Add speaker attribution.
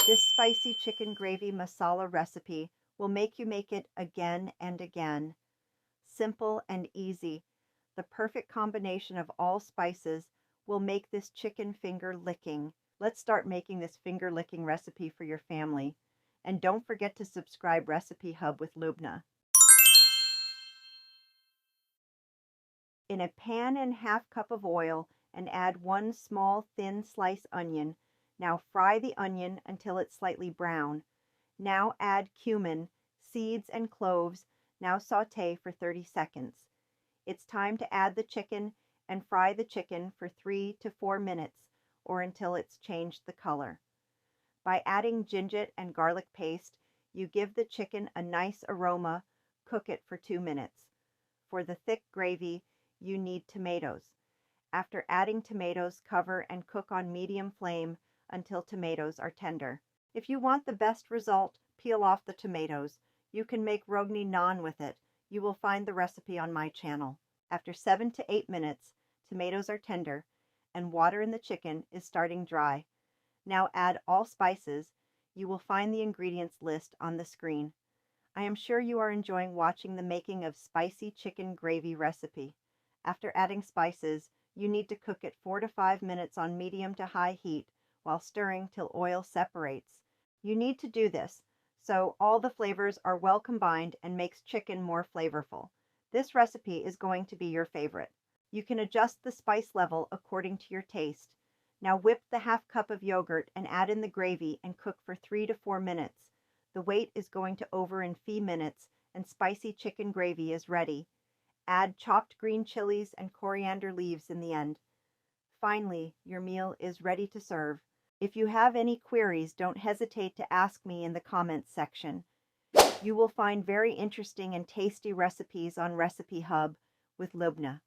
Speaker 1: This spicy chicken gravy masala recipe will make you make it again and again. Simple and easy, the perfect combination of all spices will make this chicken finger licking. Let's start making this finger licking recipe for your family. And don't forget to subscribe Recipe Hub with Lubna. In a pan, and half cup of oil, and add 1 small thin sliced onion. Now fry the onion until it's slightly brown. Now add cumin, seeds, and cloves. Now saute for 30 seconds. It's time to add the chicken and fry the chicken for 3 to 4 minutes or until it's changed the color. By adding ginger and garlic paste, you give the chicken a nice aroma. Cook it for 2 minutes. For the thick gravy, you need tomatoes. After adding tomatoes, cover and cook on medium flame until tomatoes are tender. If you want the best result, peel off the tomatoes. You can make rogni naan with it. You will find the recipe on my channel. After 7 to 8 minutes, tomatoes are tender and water in the chicken is starting dry. Now add all spices. You will find the ingredients list on the screen. I am sure you are enjoying watching the making of spicy chicken gravy recipe. After adding spices, you need to cook it 4 to 5 minutes on medium to high heat while stirring till oil separates. You need to do this so all the flavors are well combined and makes chicken more flavorful. This recipe is going to be your favorite. You can adjust the spice level according to your taste. Now whip the half cup of yogurt and add in the gravy and cook for 3 to 4 minutes. The wait is going to over in 3 minutes and spicy chicken gravy is ready. Add chopped green chilies and coriander leaves in the end. Finally, your meal is ready to serve. If you have any queries, don't hesitate to ask me in the comments section. You will find very interesting and tasty recipes on Recipe Hub with Lubna.